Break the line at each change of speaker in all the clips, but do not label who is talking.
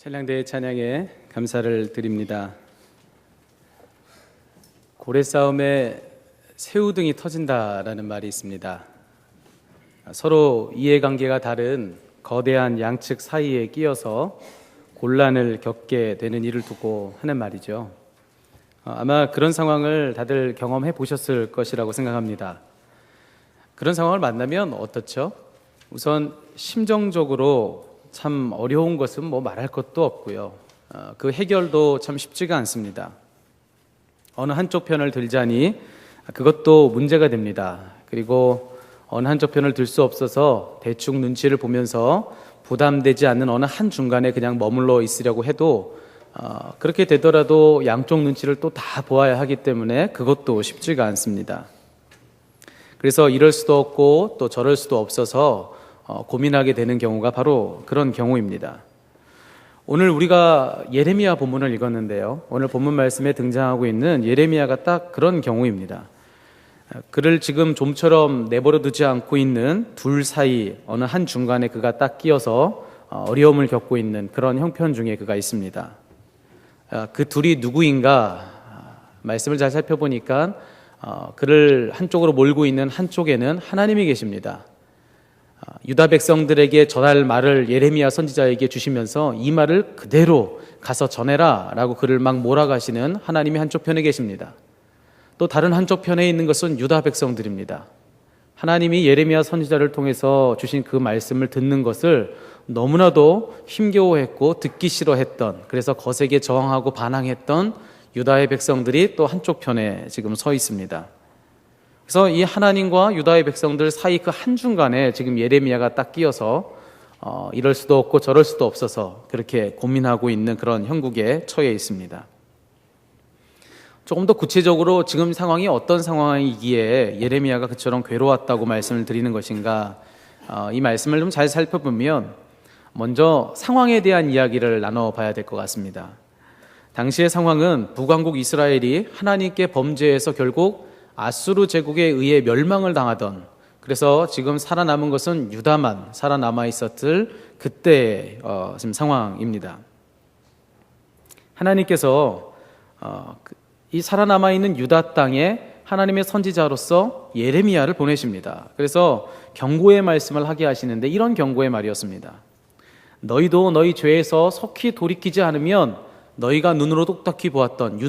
찬양대의 찬양에 감사를 드립니다. 고래 싸움에 새우등이 터진다라는 말이 있습니다. 서로 이해관계가 다른 거대한 양측 사이에 끼어서 곤란을 겪게 되는 일을 두고 하는 말이죠. 아마 그런 상황을 다들 경험해 보셨을 것이라고 생각합니다. 그런 상황을 만나면 어떻죠? 우선 심정적으로 참 어려운 것은 말할 것도 없고요. 그 해결도 참 쉽지가 않습니다. 어느 한쪽 편을 들자니 그것도 문제가 됩니다. 그리고 어느 한쪽 편을 들 수 없어서 대충 눈치를 보면서 부담되지 않는 어느 한 중간에 그냥 머물러 있으려고 해도 그렇게 되더라도 양쪽 눈치를 또 다 보아야 하기 때문에 그것도 쉽지가 않습니다. 그래서 이럴 수도 없고 또 저럴 수도 없어서 고민하게 되는 경우가 바로 그런 경우입니다. 오늘 우리가 예레미야 본문을 읽었는데요. 오늘 본문 말씀에 등장하고 있는 예레미야가 딱 그런 경우입니다. 그를 지금 좀처럼 내버려 두지 않고 있는 둘 사이 어느 한 중간에 그가 딱 끼어서 어려움을 겪고 있는 그런 형편 중에 그가 있습니다. 그 둘이 누구인가 말씀을 잘 살펴보니까 그를 한쪽으로 몰고 있는 한쪽에는 하나님이 계십니다. 유다 백성들에게 전할 말을 예레미야 선지자에게 주시면서 이 말을 그대로 가서 전해라 라고 그를 막 몰아가시는 하나님이 한쪽 편에 계십니다. 또 다른 한쪽 편에 있는 것은 유다 백성들입니다. 하나님이 예레미야 선지자를 통해서 주신 그 말씀을 듣는 것을 너무나도 힘겨워했고 듣기 싫어했던, 그래서 거세게 저항하고 반항했던 유다의 백성들이 또 한쪽 편에 지금 서 있습니다. 그래서 이 하나님과 유다의 백성들 사이 그 한중간에 지금 예레미야가 딱 끼어서 이럴 수도 없고 저럴 수도 없어서 그렇게 고민하고 있는 그런 형국에 처해 있습니다. 조금 더 구체적으로 지금 상황이 어떤 상황이기에 예레미야가 그처럼 괴로웠다고 말씀을 드리는 것인가, 이 말씀을 좀 잘 살펴보면 먼저 상황에 대한 이야기를 나눠봐야 될 것 같습니다. 당시의 상황은 북왕국 이스라엘이 하나님께 범죄해서 결국 아수르 제국에 의해 멸망을 당하던, 그래서 지금 살아남은 것은 유다만 살아남아 있었을 그때의 지금 상황입니다. 하나님께서 이 살아남아 있는 유다 땅에 하나님의 선지자로서 예레미야를 보내십니다. 그래서 경고의 말씀을 하게 하시는데 이런 경고의 말이었습니다. 너희도 너희 죄에서 속히 돌이키지 않으면 너희가 눈으로 똑똑히 보았던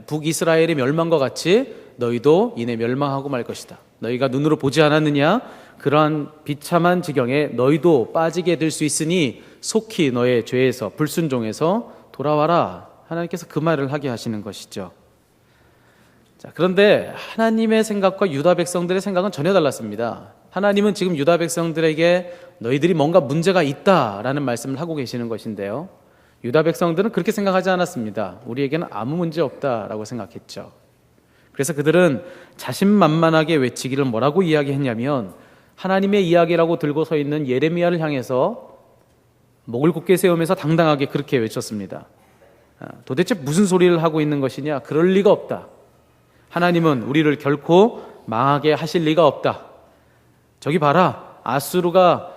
북이스라엘의 멸망과 같이 너희도 이내 멸망하고 말 것이다. 너희가 눈으로 보지 않았느냐? 그러한 비참한 지경에 너희도 빠지게 될 수 있으니 속히 너의 죄에서 불순종에서 돌아와라. 하나님께서 그 말을 하게 하시는 것이죠. 자, 그런데 하나님의 생각과 유다 백성들의 생각은 전혀 달랐습니다. 하나님은 지금 유다 백성들에게 너희들이 뭔가 문제가 있다라는 말씀을 하고 계시는 것인데요, 유다 백성들은 그렇게 생각하지 않았습니다. 우리에게는 아무 문제 없다라고 생각했죠. 그래서 그들은 자신만만하게 외치기를 뭐라고 이야기했냐면, 하나님의 이야기라고 들고 서 있는 예레미야를 향해서 목을 굳게 세우면서 당당하게 그렇게 외쳤습니다. 도대체 무슨 소리를 하고 있는 것이냐? 그럴 리가 없다. 하나님은 우리를 결코 망하게 하실 리가 없다. 저기 봐라, 아수르가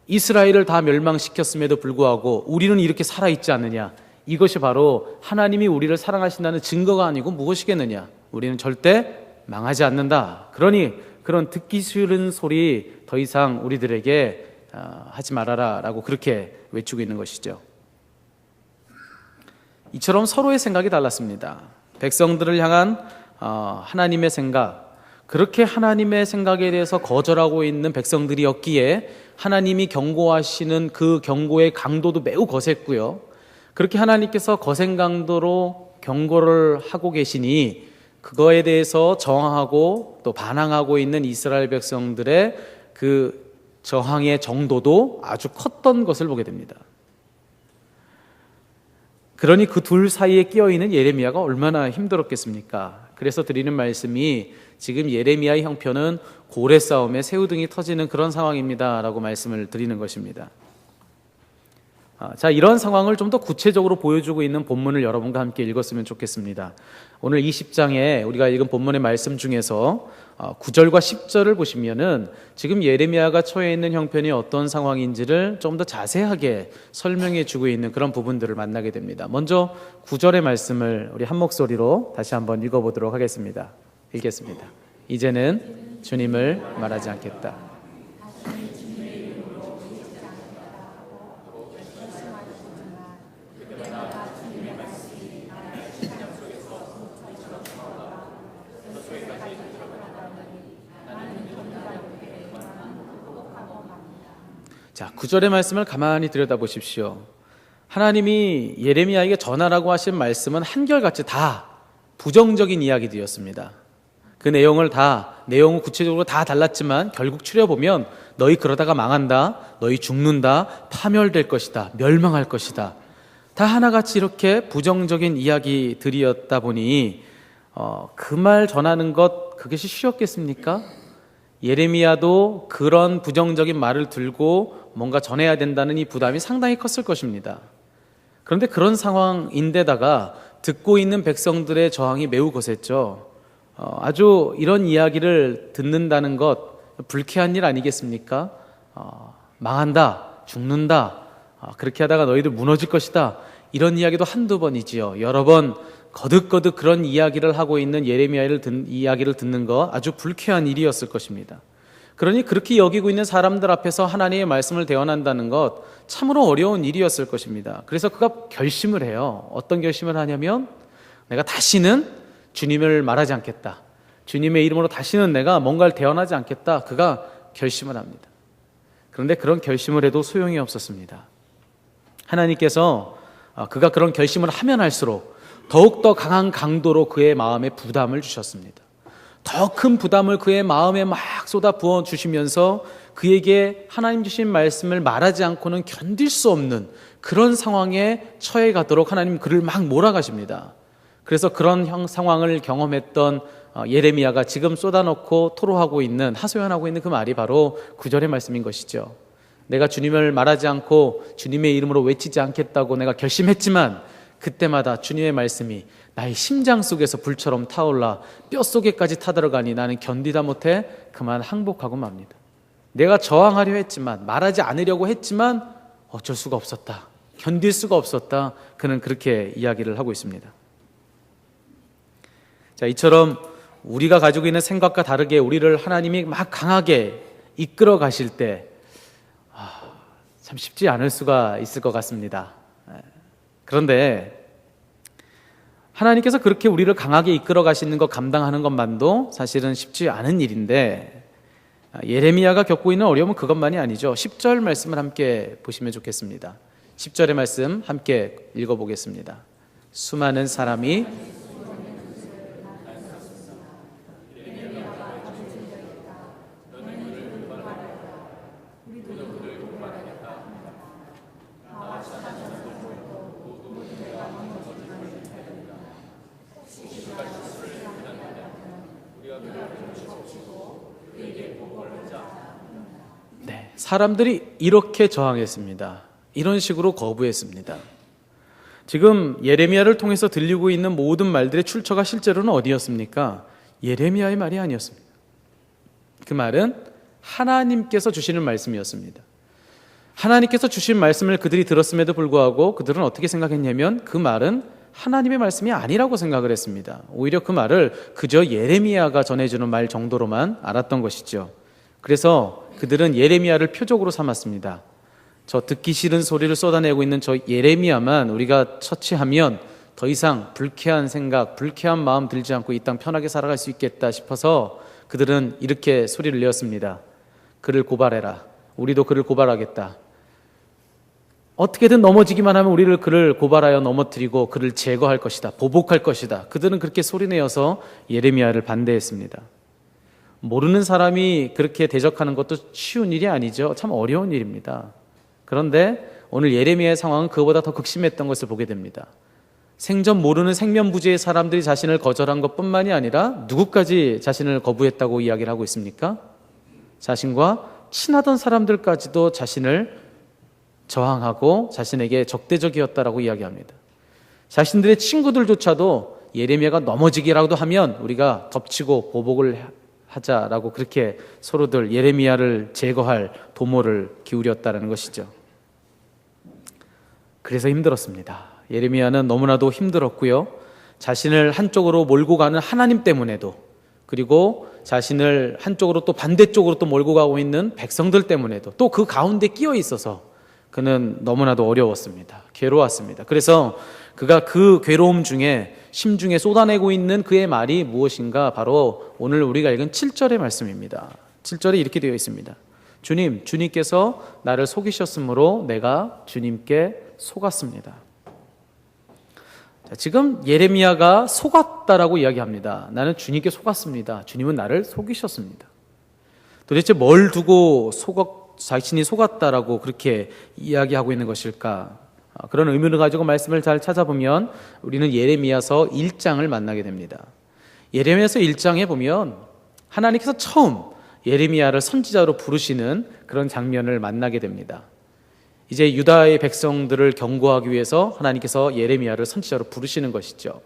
이스라엘을 다 멸망시켰음에도 불구하고 우리는 이렇게 살아있지 않느냐? 이것이 바로 하나님이 우리를 사랑하신다는 증거가 아니고 무엇이겠느냐? 우리는 절대 망하지 않는다. 그러니 그런 듣기 싫은 소리 더 이상 우리들에게 하지 말아라 라고 그렇게 외치고 있는 것이죠. 이처럼 서로의 생각이 달랐습니다. 백성들을 향한 하나님의 생각, 그렇게 하나님의 생각에 대해서 거절하고 있는 백성들이었기에 하나님이 경고하시는 그 경고의 강도도 매우 거셌고요, 그렇게 하나님께서 거센 강도로 경고를 하고 계시니 그거에 대해서 저항하고 또 반항하고 있는 이스라엘 백성들의 그 저항의 정도도 아주 컸던 것을 보게 됩니다. 그러니 그 둘 사이에 끼어있는 예레미야가 얼마나 힘들었겠습니까? 그래서 드리는 말씀이 지금 예레미야의 형편은 고래 싸움에 새우등이 터지는 그런 상황입니다 라고 말씀을 드리는 것입니다. 자, 이런 상황을 좀 더 구체적으로 보여주고 있는 본문을 여러분과 함께 읽었으면 좋겠습니다. 오늘 20장에 우리가 읽은 본문의 말씀 중에서 9절과 10절을 보시면은 지금 예레미야가 처해 있는 형편이 어떤 상황인지를 좀 더 자세하게 설명해 주고 있는 그런 부분들을 만나게 됩니다. 먼저 9절의 말씀을 우리 한 목소리로 다시 한번 읽어보도록 하겠습니다. 읽겠습니다. 이제는 주님을 말하지 않겠다. 자, 9절의 말씀을 가만히 들여다보십시오. 하나님이 예레미야에게 전하라고 하신 말씀은 한결같이 다 부정적인 이야기들이었습니다. 그 내용을 내용은 구체적으로 다 달랐지만 결국 추려보면 너희 그러다가 망한다, 너희 죽는다, 파멸될 것이다, 멸망할 것이다. 다 하나같이 이렇게 부정적인 이야기들이었다 보니 그 말 전하는 것 그것이 쉬웠겠습니까? 예레미야도 그런 부정적인 말을 들고 뭔가 전해야 된다는 이 부담이 상당히 컸을 것입니다. 그런데 그런 상황인데다가 듣고 있는 백성들의 저항이 매우 거셌죠. 아주 이런 이야기를 듣는다는 것 불쾌한 일 아니겠습니까? 망한다, 죽는다, 그렇게 하다가 너희들 무너질 것이다, 이런 이야기도 한두 번이지요. 여러 번 거듭거듭 그런 이야기를 하고 있는 예레미야의 이야기를 듣는 거 아주 불쾌한 일이었을 것입니다. 그러니 그렇게 여기고 있는 사람들 앞에서 하나님의 말씀을 대언한다는 것 참으로 어려운 일이었을 것입니다. 그래서 그가 결심을 해요. 어떤 결심을 하냐면 내가 다시는 주님을 말하지 않겠다, 주님의 이름으로 다시는 내가 뭔가를 대언하지 않겠다, 그가 결심을 합니다. 그런데 그런 결심을 해도 소용이 없었습니다. 하나님께서 그가 그런 결심을 하면 할수록 더욱더 강한 강도로 그의 마음에 부담을 주셨습니다. 더 큰 부담을 그의 마음에 막 쏟아 부어 주시면서 그에게 하나님 주신 말씀을 말하지 않고는 견딜 수 없는 그런 상황에 처해 가도록 하나님 그를 막 몰아가십니다. 그래서 그런 상황을 경험했던 예레미야가 지금 쏟아놓고 토로하고 있는, 하소연하고 있는 그 말이 바로 9절의 말씀인 것이죠. 내가 주님을 말하지 않고 주님의 이름으로 외치지 않겠다고 내가 결심했지만 그때마다 주님의 말씀이 나의 심장 속에서 불처럼 타올라 뼛속에까지 타들어가니 나는 견디다 못해 그만 항복하고 맙니다. 내가 저항하려 했지만, 말하지 않으려고 했지만 어쩔 수가 없었다, 견딜 수가 없었다, 그는 그렇게 이야기를 하고 있습니다. 자, 이처럼 우리가 가지고 있는 생각과 다르게 우리를 하나님이 막 강하게 이끌어 가실 때 참 쉽지 않을 수가 있을 것 같습니다. 그런데 하나님께서 그렇게 우리를 강하게 이끌어 가시는 것 감당하는 것만도 사실은 쉽지 않은 일인데 예레미야가 겪고 있는 어려움은 그것만이 아니죠. 10절 말씀을 함께 보시면 좋겠습니다. 10절의 말씀 함께 읽어보겠습니다. 수많은 사람이 사람들이 이렇게 저항했습니다. 이런 식으로 거부했습니다. 지금 예레미야를 통해서 들리고 있는 모든 말들의 출처가 실제로는 어디였습니까? 예레미야의 말이 아니었습니다. 그 말은 하나님께서 주시는 말씀이었습니다. 하나님께서 주신 말씀을 그들이 들었음에도 불구하고 그들은 어떻게 생각했냐면 그 말은 하나님의 말씀이 아니라고 생각을 했습니다. 오히려 그 말을 그저 예레미야가 전해주는 말 정도로만 알았던 것이죠. 그래서 그들은 예레미야를 표적으로 삼았습니다. 저 듣기 싫은 소리를 쏟아내고 있는 저 예레미야만 우리가 처치하면 더 이상 불쾌한 생각, 불쾌한 마음 들지 않고 이 땅 편하게 살아갈 수 있겠다 싶어서 그들은 이렇게 소리를 내었습니다. 그를 고발해라. 우리도 그를 고발하겠다. 어떻게든 넘어지기만 하면 그를 고발하여 넘어뜨리고 그를 제거할 것이다, 보복할 것이다. 그들은 그렇게 소리내어서 예레미야를 반대했습니다. 모르는 사람이 그렇게 대적하는 것도 쉬운 일이 아니죠. 참 어려운 일입니다. 그런데 오늘 예레미야의 상황은 그보다 더 극심했던 것을 보게 됩니다. 생전 모르는 생면부지의 사람들이 자신을 거절한 것뿐만이 아니라 누구까지 자신을 거부했다고 이야기를 하고 있습니까? 자신과 친하던 사람들까지도 자신을 저항하고 자신에게 적대적이었다라고 이야기합니다. 자신들의 친구들조차도 예레미야가 넘어지기라도 하면 우리가 덮치고 보복을 하자라고 그렇게 서로들 예레미야를 제거할 도모를 기울였다는 것이죠. 그래서 힘들었습니다. 예레미야는 너무나도 힘들었고요. 자신을 한쪽으로 몰고 가는 하나님 때문에도, 그리고 자신을 한쪽으로 또 반대쪽으로 또 몰고 가고 있는 백성들 때문에도, 또 그 가운데 끼어 있어서 그는 너무나도 어려웠습니다. 괴로웠습니다. 그래서 그가 그 괴로움 중에 심중에 쏟아내고 있는 그의 말이 무엇인가, 바로 오늘 우리가 읽은 7절의 말씀입니다. 7절에 이렇게 되어 있습니다. 주님께서 나를 속이셨으므로 내가 주님께 속았습니다. 자, 지금 예레미야가 속았다라고 이야기합니다. 나는 주님께 속았습니다. 주님은 나를 속이셨습니다. 도대체 뭘 두고 자신이 속았다라고 그렇게 이야기하고 있는 것일까? 그런 의문을 가지고 말씀을 잘 찾아보면 우리는 예레미야서 1장을 만나게 됩니다. 예레미야서 1장에 보면 하나님께서 처음 예레미야를 선지자로 부르시는 그런 장면을 만나게 됩니다. 이제 유다의 백성들을 경고하기 위해서 하나님께서 예레미야를 선지자로 부르시는 것이죠.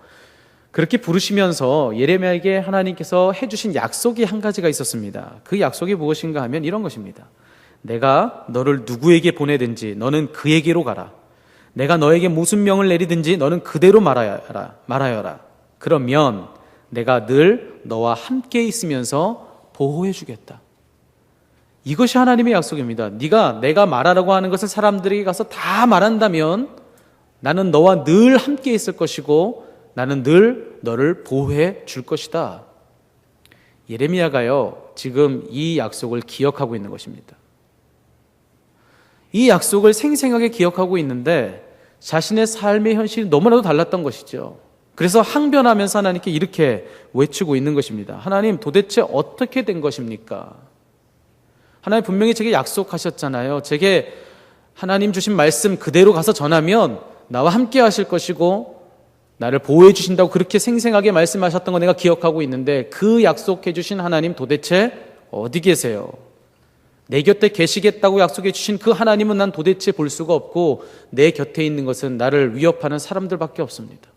그렇게 부르시면서 예레미야에게 하나님께서 해주신 약속이 한 가지가 있었습니다. 그 약속이 무엇인가 하면 이런 것입니다. 내가 너를 누구에게 보내든지 너는 그에게로 가라. 내가 너에게 무슨 명을 내리든지 너는 그대로 말하여라. 그러면 내가 늘 너와 함께 있으면서 보호해 주겠다. 이것이 하나님의 약속입니다. 내가 말하라고 하는 것을 사람들에게 가서 다 말한다면 나는 너와 늘 함께 있을 것이고 나는 늘 너를 보호해 줄 것이다. 예레미야가요, 지금 이 약속을 기억하고 있는 것입니다. 이 약속을 생생하게 기억하고 있는데 자신의 삶의 현실이 너무나도 달랐던 것이죠. 그래서 항변하면서 하나님께 이렇게 외치고 있는 것입니다. 하나님, 도대체 어떻게 된 것입니까? 하나님 분명히 제게 약속하셨잖아요. 제게 하나님 주신 말씀 그대로 가서 전하면 나와 함께 하실 것이고 나를 보호해 주신다고 그렇게 생생하게 말씀하셨던 거 내가 기억하고 있는데, 그 약속해 주신 하나님 도대체 어디 계세요? 내 곁에 계시겠다고 약속해 주신 그 하나님은 난 도대체 볼 수가 없고 내 곁에 있는 것은 나를 위협하는 사람들밖에 없습니다.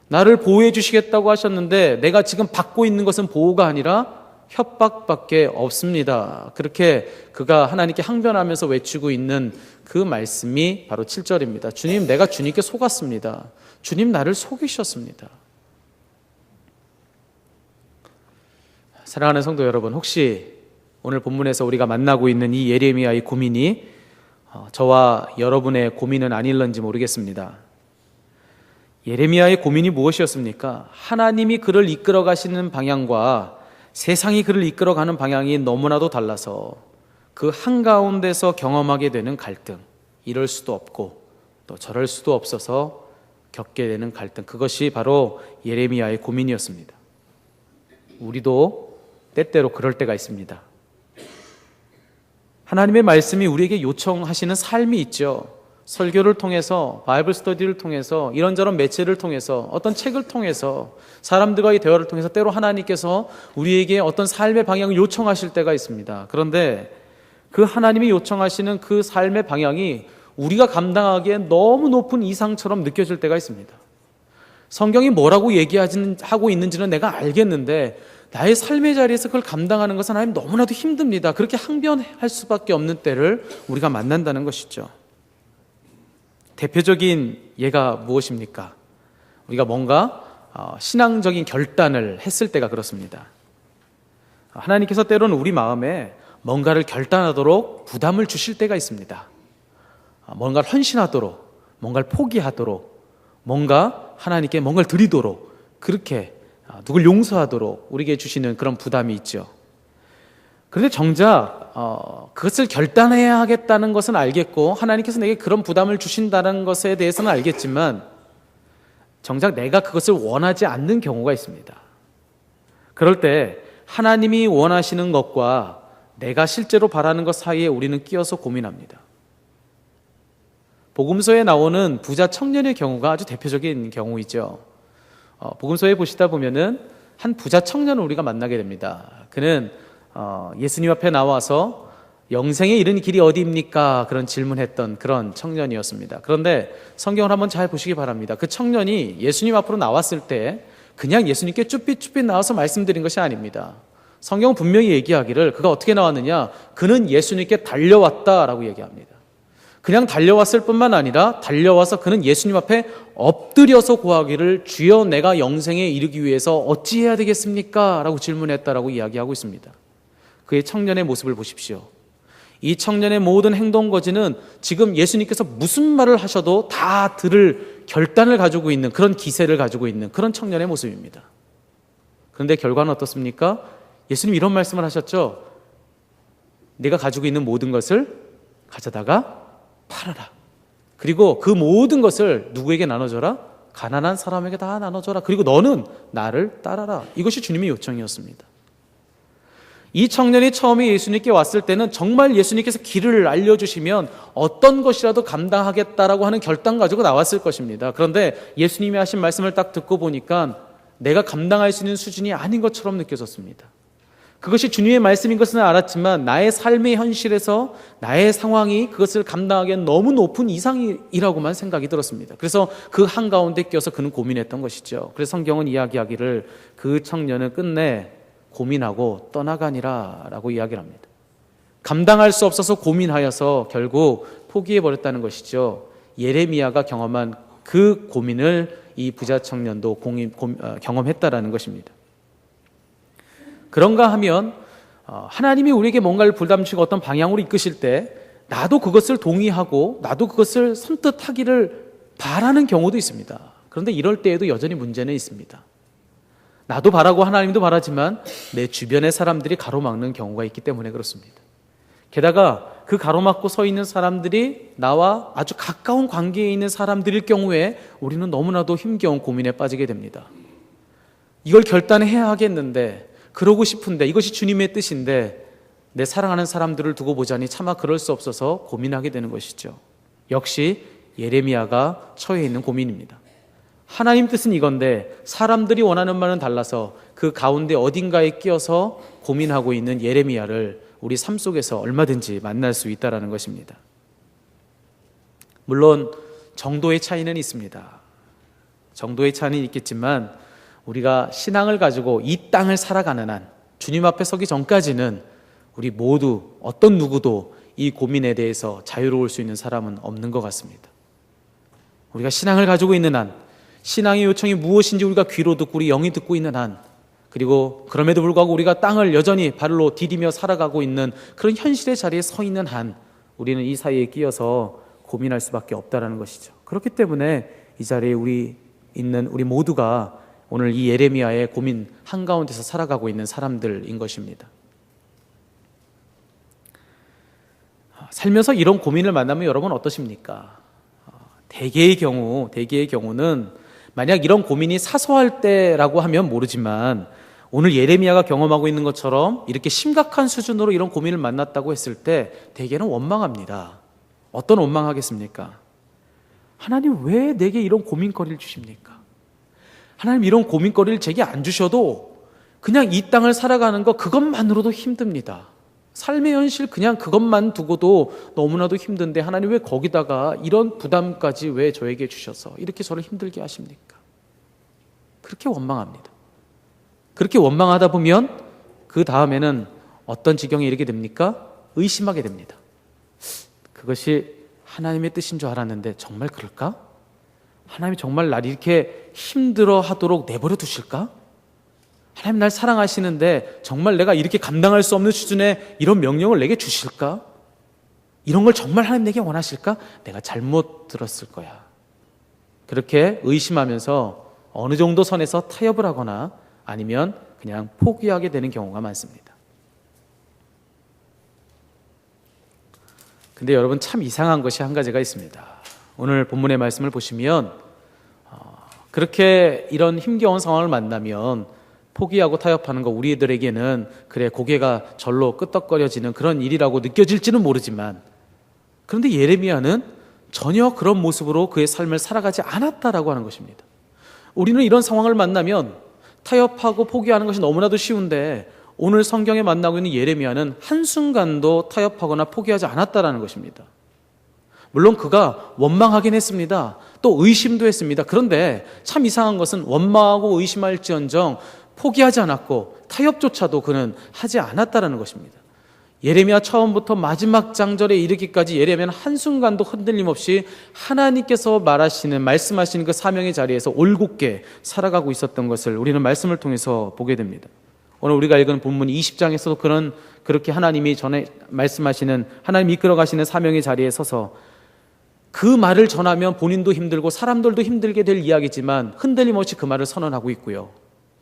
나를 보호해 주시겠다고 하셨는데 내가 지금 받고 있는 것은 보호가 아니라 협박밖에 없습니다. 그렇게 그가 하나님께 항변하면서 외치고 있는 그 말씀이 바로 7절입니다. 주님, 내가 주님께 속았습니다. 주님, 나를 속이셨습니다. 사랑하는 성도 여러분, 혹시 오늘 본문에서 우리가 만나고 있는 이 예레미야의 고민이 저와 여러분의 고민은 아닐런지 모르겠습니다. 예레미야의 고민이 무엇이었습니까? 하나님이 그를 이끌어 가시는 방향과 세상이 그를 이끌어가는 방향이 너무나도 달라서 그 한가운데서 경험하게 되는 갈등, 이럴 수도 없고 또 저럴 수도 없어서 겪게 되는 갈등, 그것이 바로 예레미야의 고민이었습니다. 우리도 때때로 그럴 때가 있습니다. 하나님의 말씀이 우리에게 요청하시는 삶이 있죠. 설교를 통해서, 바이블 스터디를 통해서, 이런저런 매체를 통해서, 어떤 책을 통해서, 사람들과의 대화를 통해서 때로 하나님께서 우리에게 어떤 삶의 방향을 요청하실 때가 있습니다. 그런데 그 하나님이 요청하시는 그 삶의 방향이 우리가 감당하기에 너무 높은 이상처럼 느껴질 때가 있습니다. 성경이 뭐라고 얘기하고 있는지는 내가 알겠는데 나의 삶의 자리에서 그걸 감당하는 것은 하나님 너무나도 힘듭니다. 그렇게 항변할 수밖에 없는 때를 우리가 만난다는 것이죠. 대표적인 예가 무엇입니까? 우리가 뭔가 신앙적인 결단을 했을 때가 그렇습니다. 하나님께서 때로는 우리 마음에 뭔가를 결단하도록 부담을 주실 때가 있습니다. 뭔가를 헌신하도록, 뭔가를 포기하도록, 뭔가 하나님께 뭔가를 드리도록, 그렇게 누굴 용서하도록 우리에게 주시는 그런 부담이 있죠. 그런데 정작 그것을 결단해야 하겠다는 것은 알겠고 하나님께서 내게 그런 부담을 주신다는 것에 대해서는 알겠지만 정작 내가 그것을 원하지 않는 경우가 있습니다. 그럴 때 하나님이 원하시는 것과 내가 실제로 바라는 것 사이에 우리는 끼어서 고민합니다. 복음서에 나오는 부자 청년의 경우가 아주 대표적인 경우이죠. 복음서에 보시다 보면은 한 부자 청년을 우리가 만나게 됩니다. 그는 예수님 앞에 나와서 영생에 이르는 길이 어디입니까? 그런 질문했던 그런 청년이었습니다. 그런데 성경을 한번 잘 보시기 바랍니다. 그 청년이 예수님 앞으로 나왔을 때 그냥 예수님께 쭈삣쭈삣 나와서 말씀드린 것이 아닙니다. 성경은 분명히 얘기하기를 그가 어떻게 나왔느냐? 그는 예수님께 달려왔다라고 얘기합니다. 그냥 달려왔을 뿐만 아니라 달려와서 그는 예수님 앞에 엎드려서 구하기를 주여 내가 영생에 이르기 위해서 어찌해야 되겠습니까? 라고 질문했다라고 이야기하고 있습니다. 그의 청년의 모습을 보십시오. 이 청년의 모든 행동 거지는 지금 예수님께서 무슨 말을 하셔도 다 들을 결단을 가지고 있는 그런 기세를 가지고 있는 그런 청년의 모습입니다. 그런데 결과는 어떻습니까? 예수님 이런 말씀을 하셨죠. 네가 가지고 있는 모든 것을 가져다가 팔아라. 그리고 그 모든 것을 누구에게 나눠줘라? 가난한 사람에게 다 나눠줘라. 그리고 너는 나를 따라라. 이것이 주님의 요청이었습니다. 이 청년이 처음에 예수님께 왔을 때는 정말 예수님께서 길을 알려주시면 어떤 것이라도 감당하겠다라고 하는 결단 가지고 나왔을 것입니다. 그런데 예수님이 하신 말씀을 딱 듣고 보니까 내가 감당할 수 있는 수준이 아닌 것처럼 느껴졌습니다. 그것이 주님의 말씀인 것은 알았지만 나의 삶의 현실에서 나의 상황이 그것을 감당하기엔 너무 높은 이상이라고만 생각이 들었습니다. 그래서 그 한가운데 껴서 그는 고민했던 것이죠. 그래서 성경은 이야기하기를 그 청년은 끝내 고민하고 떠나가니라 라고 이야기를 합니다. 감당할 수 없어서 고민하여서 결국 포기해버렸다는 것이죠. 예레미야가 경험한 그 고민을 이 부자 청년도 경험했다라는 것입니다. 그런가 하면 하나님이 우리에게 뭔가를 부담주시고 어떤 방향으로 이끄실 때 나도 그것을 동의하고 나도 그것을 선뜻하기를 바라는 경우도 있습니다. 그런데 이럴 때에도 여전히 문제는 있습니다. 나도 바라고 하나님도 바라지만 내 주변의 사람들이 가로막는 경우가 있기 때문에 그렇습니다. 게다가 그 가로막고 서 있는 사람들이 나와 아주 가까운 관계에 있는 사람들일 경우에 우리는 너무나도 힘겨운 고민에 빠지게 됩니다. 이걸 결단해야 하겠는데, 그러고 싶은데, 이것이 주님의 뜻인데 내 사랑하는 사람들을 두고 보자니 차마 그럴 수 없어서 고민하게 되는 것이죠. 역시 예레미야가 처해 있는 고민입니다. 하나님 뜻은 이건데 사람들이 원하는 바는 달라서 그 가운데 어딘가에 끼어서 고민하고 있는 예레미야를 우리 삶 속에서 얼마든지 만날 수 있다는 것입니다. 물론 정도의 차이는 있습니다. 정도의 차이는 있겠지만 우리가 신앙을 가지고 이 땅을 살아가는 한, 주님 앞에 서기 전까지는 우리 모두 어떤 누구도 이 고민에 대해서 자유로울 수 있는 사람은 없는 것 같습니다. 우리가 신앙을 가지고 있는 한, 신앙의 요청이 무엇인지 우리가 귀로 듣고 우리 영이 듣고 있는 한, 그리고 그럼에도 불구하고 우리가 땅을 여전히 발로 디디며 살아가고 있는 그런 현실의 자리에 서 있는 한 우리는 이 사이에 끼어서 고민할 수밖에 없다는 것이죠. 그렇기 때문에 이 자리에 우리 모두가 오늘 이 예레미야의 고민 한가운데서 살아가고 있는 사람들인 것입니다. 살면서 이런 고민을 만나면 여러분 어떠십니까? 대개의 경우는 만약 이런 고민이 사소할 때라고 하면 모르지만 오늘 예레미야가 경험하고 있는 것처럼 이렇게 심각한 수준으로 이런 고민을 만났다고 했을 때 대개는 원망합니다. 어떤 원망하겠습니까? 하나님 왜 내게 이런 고민거리를 주십니까? 하나님 이런 고민거리를 제게 안 주셔도 그냥 이 땅을 살아가는 것 그것만으로도 힘듭니다. 삶의 현실 그냥 그것만 두고도 너무나도 힘든데 하나님 왜 거기다가 이런 부담까지 왜 저에게 주셔서 이렇게 저를 힘들게 하십니까? 그렇게 원망합니다. 그렇게 원망하다 보면 그 다음에는 어떤 지경에 이르게 됩니까? 의심하게 됩니다. 그것이 하나님의 뜻인 줄 알았는데 정말 그럴까? 하나님이 정말 날 이렇게 힘들어 하도록 내버려 두실까? 하나님 날 사랑하시는데 정말 내가 이렇게 감당할 수 없는 수준의 이런 명령을 내게 주실까? 이런 걸 정말 하나님 내게 원하실까? 내가 잘못 들었을 거야. 그렇게 의심하면서 어느 정도 선에서 타협을 하거나 아니면 그냥 포기하게 되는 경우가 많습니다. 근데 여러분 참 이상한 것이 한 가지가 있습니다. 오늘 본문의 말씀을 보시면 그렇게 이런 힘겨운 상황을 만나면 포기하고 타협하는 거 우리들에게는 그래 고개가 절로 끄덕거려지는 그런 일이라고 느껴질지는 모르지만 그런데 예레미야는 전혀 그런 모습으로 그의 삶을 살아가지 않았다라고 하는 것입니다. 우리는 이런 상황을 만나면 타협하고 포기하는 것이 너무나도 쉬운데 오늘 성경에 만나고 있는 예레미야는 한순간도 타협하거나 포기하지 않았다라는 것입니다. 물론 그가 원망하긴 했습니다. 또 의심도 했습니다. 그런데 참 이상한 것은 원망하고 의심할지언정 포기하지 않았고 타협조차도 그는 하지 않았다라는 것입니다. 예레미야 처음부터 마지막 장절에 이르기까지 예레미야는 한순간도 흔들림 없이 하나님께서 말씀하시는 그 사명의 자리에서 올곧게 살아가고 있었던 것을 우리는 말씀을 통해서 보게 됩니다. 오늘 우리가 읽은 본문 20장에서도 그렇게 하나님이 전에 말씀하시는, 하나님 이끌어 가시는 사명의 자리에 서서 그 말을 전하면 본인도 힘들고 사람들도 힘들게 될 이야기지만 흔들림 없이 그 말을 선언하고 있고요.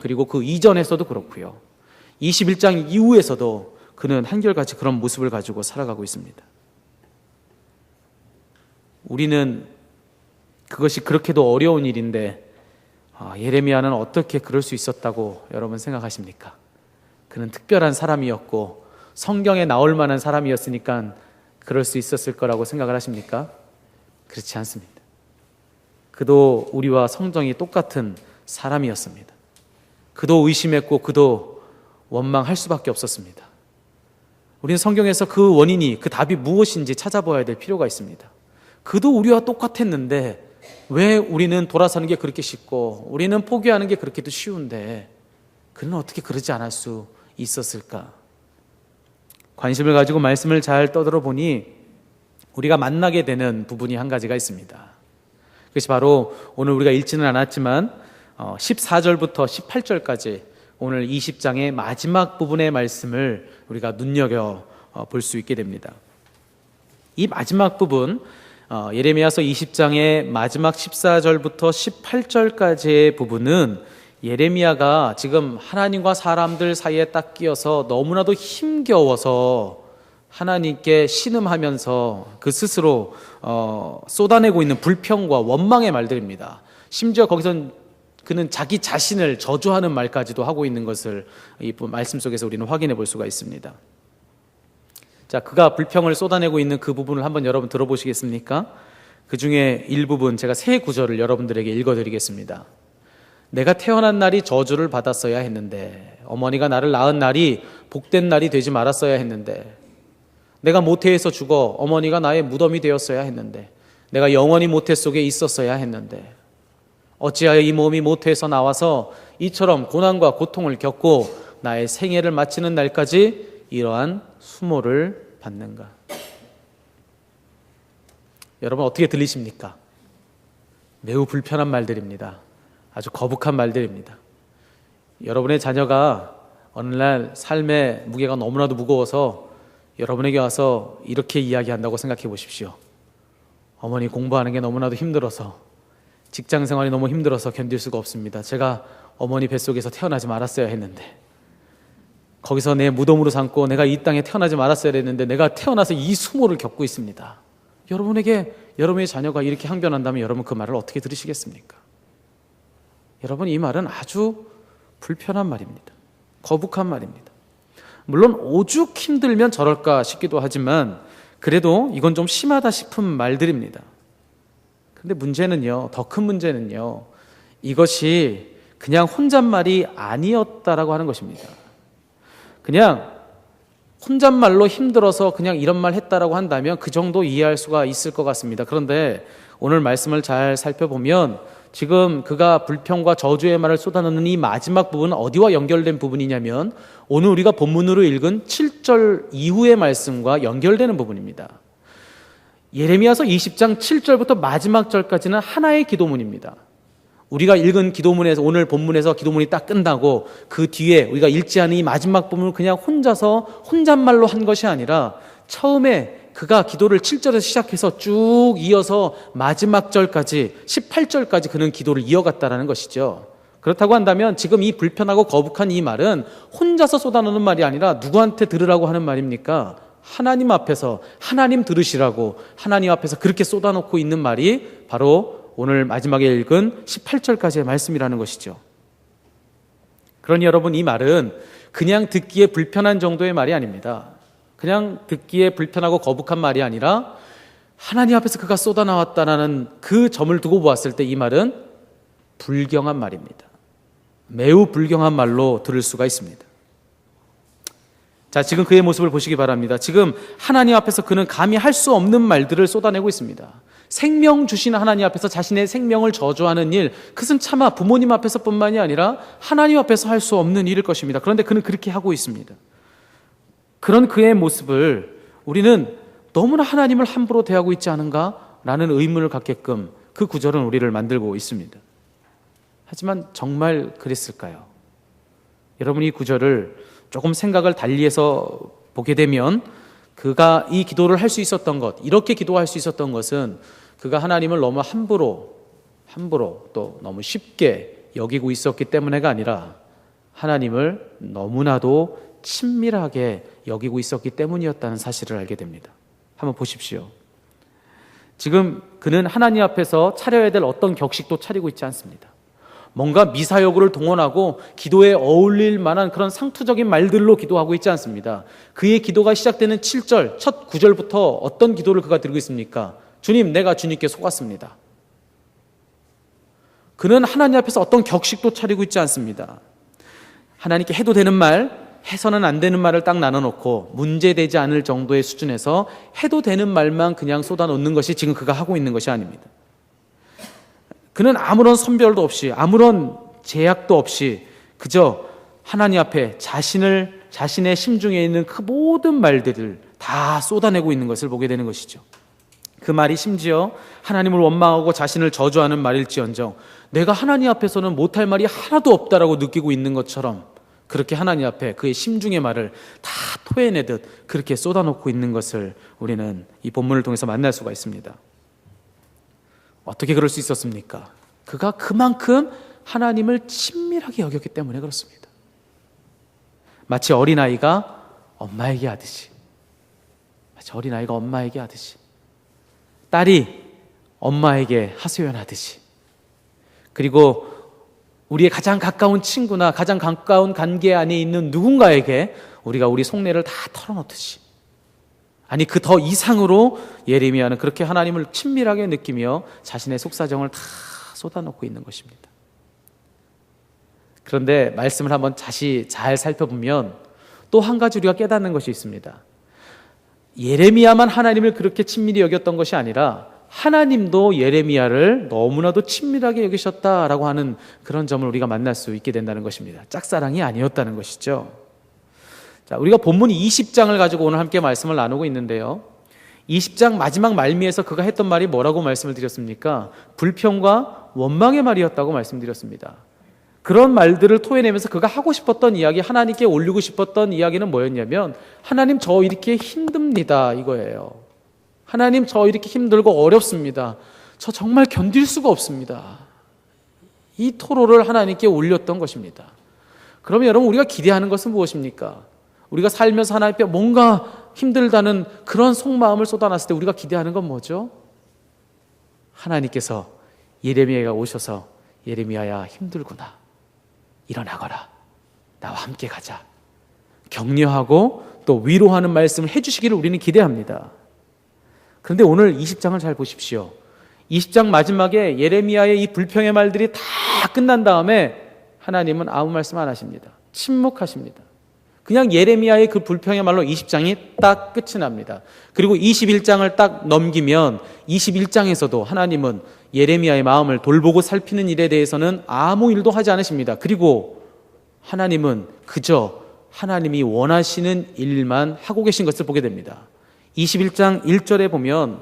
그리고 그 이전에서도 그렇고요. 21장 이후에서도 그는 한결같이 그런 모습을 가지고 살아가고 있습니다. 우리는 그것이 그렇게도 어려운 일인데 예레미야는 어떻게 그럴 수 있었다고 여러분 생각하십니까? 그는 특별한 사람이었고 성경에 나올 만한 사람이었으니까 그럴 수 있었을 거라고 생각을 하십니까? 그렇지 않습니다. 그도 우리와 성정이 똑같은 사람이었습니다. 그도 의심했고 그도 원망할 수밖에 없었습니다. 우리는 성경에서 그 원인이, 그 답이 무엇인지 찾아봐야 될 필요가 있습니다. 그도 우리와 똑같았는데 왜 우리는 돌아서는 게 그렇게 쉽고 우리는 포기하는 게 그렇게도 쉬운데 그는 어떻게 그러지 않을 수 있었을까? 관심을 가지고 말씀을 잘 떠들어 보니 우리가 만나게 되는 부분이 한 가지가 있습니다. 그것이 바로 오늘 우리가 읽지는 않았지만 14절부터 18절까지 오늘 20장의 마지막 부분의 말씀을 우리가 눈여겨 볼 수 있게 됩니다. 이 마지막 부분, 예레미야서 20장의 마지막 14절부터 18절까지의 부분은 예레미야가 지금 하나님과 사람들 사이에 딱 끼어서 너무나도 힘겨워서 하나님께 신음하면서 그 스스로 쏟아내고 있는 불평과 원망의 말들입니다. 심지어 거기선 그는 자기 자신을 저주하는 말까지도 하고 있는 것을 이 말씀 속에서 우리는 확인해 볼 수가 있습니다. 자, 그가 불평을 쏟아내고 있는 그 부분을 한번 여러분 들어보시겠습니까? 그 중에 일부분 제가 세 구절을 여러분들에게 읽어드리겠습니다. 내가 태어난 날이 저주를 받았어야 했는데, 어머니가 나를 낳은 날이 복된 날이 되지 말았어야 했는데, 내가 모태에서 죽어 어머니가 나의 무덤이 되었어야 했는데, 내가 영원히 모태 속에 있었어야 했는데, 어찌하여 이 몸이 모태에서 나와서 이처럼 고난과 고통을 겪고 나의 생애를 마치는 날까지 이러한 수모를 받는가? 여러분 어떻게 들리십니까? 매우 불편한 말들입니다. 아주 거북한 말들입니다. 여러분의 자녀가 어느 날 삶의 무게가 너무나도 무거워서 여러분에게 와서 이렇게 이야기한다고 생각해 보십시오. 어머니 공부하는 게 너무나도 힘들어서, 직장 생활이 너무 힘들어서 견딜 수가 없습니다. 제가 어머니 뱃속에서 태어나지 말았어야 했는데, 거기서 내 무덤으로 삼고 내가 이 땅에 태어나지 말았어야 했는데 내가 태어나서 이 수모를 겪고 있습니다. 여러분에게 여러분의 자녀가 이렇게 항변한다면 여러분 그 말을 어떻게 들으시겠습니까? 여러분, 이 말은 아주 불편한 말입니다. 거북한 말입니다. 물론 오죽 힘들면 저럴까 싶기도 하지만 그래도 이건 좀 심하다 싶은 말들입니다. 근데 문제는요, 더 큰 문제는요, 이것이 그냥 혼잣말이 아니었다라고 하는 것입니다. 그냥 혼잣말로 힘들어서 그냥 이런 말 했다라고 한다면 그 정도 이해할 수가 있을 것 같습니다. 그런데 오늘 말씀을 잘 살펴보면 지금 그가 불평과 저주의 말을 쏟아넣는 이 마지막 부분은 어디와 연결된 부분이냐면 오늘 우리가 본문으로 읽은 7절 이후의 말씀과 연결되는 부분입니다. 예레미야서 20장 7절부터 마지막 절까지는 하나의 기도문입니다. 우리가 읽은 기도문에서, 오늘 본문에서 기도문이 딱 끝나고 그 뒤에 우리가 읽지 않은 이 마지막 부분을 그냥 혼자서 혼잣말로 한 것이 아니라 처음에 그가 기도를 7절에서 시작해서 쭉 이어서 마지막 절까지 18절까지 그는 기도를 이어갔다라는 것이죠. 그렇다고 한다면 지금 이 불편하고 거북한 이 말은 혼자서 쏟아내는 말이 아니라 누구한테 들으라고 하는 말입니까? 하나님 앞에서, 하나님 들으시라고 하나님 앞에서 그렇게 쏟아놓고 있는 말이 바로 오늘 마지막에 읽은 18절까지의 말씀이라는 것이죠. 그러니 여러분, 이 말은 그냥 듣기에 불편한 정도의 말이 아닙니다. 그냥 듣기에 불편하고 거북한 말이 아니라 하나님 앞에서 그가 쏟아나왔다는 그 점을 두고 보았을 때 이 말은 불경한 말입니다. 매우 불경한 말로 들을 수가 있습니다. 자, 지금 그의 모습을 보시기 바랍니다. 지금 하나님 앞에서 그는 감히 할 수 없는 말들을 쏟아내고 있습니다. 생명 주신 하나님 앞에서 자신의 생명을 저주하는 일, 그것은 차마 부모님 앞에서뿐만이 아니라 하나님 앞에서 할 수 없는 일일 것입니다. 그런데 그는 그렇게 하고 있습니다. 그런 그의 모습을 우리는 너무나 하나님을 함부로 대하고 있지 않은가라는 의문을 갖게끔 그 구절은 우리를 만들고 있습니다. 하지만 정말 그랬을까요? 여러분, 이 구절을 조금 생각을 달리해서 보게 되면 그가 이 기도를 할 수 있었던 것, 이렇게 기도할 수 있었던 것은 그가 하나님을 너무 함부로 또 너무 쉽게 여기고 있었기 때문에가 아니라 하나님을 너무나도 친밀하게 여기고 있었기 때문이었다는 사실을 알게 됩니다. 한번 보십시오. 지금 그는 하나님 앞에서 차려야 될 어떤 격식도 차리고 있지 않습니다. 뭔가 미사여구를 동원하고 기도에 어울릴 만한 그런 상투적인 말들로 기도하고 있지 않습니다. 그의 기도가 시작되는 7절, 첫 9절부터 어떤 기도를 그가 드리고 있습니까? 주님, 내가 주님께 속았습니다. 그는 하나님 앞에서 어떤 격식도 차리고 있지 않습니다. 하나님께 해도 되는 말, 해서는 안 되는 말을 딱 나눠놓고 문제되지 않을 정도의 수준에서 해도 되는 말만 그냥 쏟아놓는 것이 지금 그가 하고 있는 것이 아닙니다. 그는 아무런 선별도 없이, 아무런 제약도 없이 그저 하나님 앞에 자신의 심중에 있는 그 모든 말들을 다 쏟아내고 있는 것을 보게 되는 것이죠. 그 말이 심지어 하나님을 원망하고 자신을 저주하는 말일지언정 내가 하나님 앞에서는 못할 말이 하나도 없다라고 느끼고 있는 것처럼 그렇게 하나님 앞에 그의 심중의 말을 다 토해내듯 그렇게 쏟아놓고 있는 것을 우리는 이 본문을 통해서 만날 수가 있습니다. 어떻게 그럴 수 있었습니까? 그가 그만큼 하나님을 친밀하게 여겼기 때문에 그렇습니다. 마치 어린아이가 엄마에게 하듯이, 딸이 엄마에게 하소연하듯이, 그리고 우리의 가장 가까운 친구나 가장 가까운 관계 안에 있는 누군가에게 우리가 우리 속내를 다 털어놓듯이, 아니 그 더 이상으로 예레미야는 그렇게 하나님을 친밀하게 느끼며 자신의 속사정을 다 쏟아놓고 있는 것입니다. 그런데 말씀을 한번 다시 잘 살펴보면 또 한 가지 우리가 깨닫는 것이 있습니다. 예레미야만 하나님을 그렇게 친밀히 여겼던 것이 아니라 하나님도 예레미야를 너무나도 친밀하게 여기셨다라고 하는 그런 점을 우리가 만날 수 있게 된다는 것입니다. 짝사랑이 아니었다는 것이죠. 자, 우리가 본문 20장을 가지고 오늘 함께 말씀을 나누고 있는데요. 20장 마지막 말미에서 그가 했던 말이 뭐라고 말씀을 드렸습니까? 불평과 원망의 말이었다고 말씀드렸습니다. 그런 말들을 토해내면서 그가 하고 싶었던 이야기, 하나님께 올리고 싶었던 이야기는 뭐였냐면 하나님 저 이렇게 힘듭니다 이거예요. 하나님 저 이렇게 힘들고 어렵습니다. 저 정말 견딜 수가 없습니다. 이 토로를 하나님께 올렸던 것입니다. 그러면 여러분 우리가 기대하는 것은 무엇입니까? 우리가 살면서 하나님 앞에 뭔가 힘들다는 그런 속마음을 쏟아놨을 때 우리가 기대하는 건 뭐죠? 하나님께서 예레미야가 오셔서 예레미야야 힘들구나, 일어나거라, 나와 함께 가자, 격려하고 또 위로하는 말씀을 해주시기를 우리는 기대합니다. 그런데 오늘 20장을 잘 보십시오. 20장 마지막에 예레미야의 이 불평의 말들이 다 끝난 다음에 하나님은 아무 말씀 안 하십니다. 침묵하십니다. 그냥 예레미야의 그 불평의 말로 20장이 딱 끝이 납니다. 그리고 21장을 딱 넘기면 21장에서도 하나님은 예레미야의 마음을 돌보고 살피는 일에 대해서는 아무 일도 하지 않으십니다. 그리고 하나님은 그저 하나님이 원하시는 일만 하고 계신 것을 보게 됩니다. 21장 1절에 보면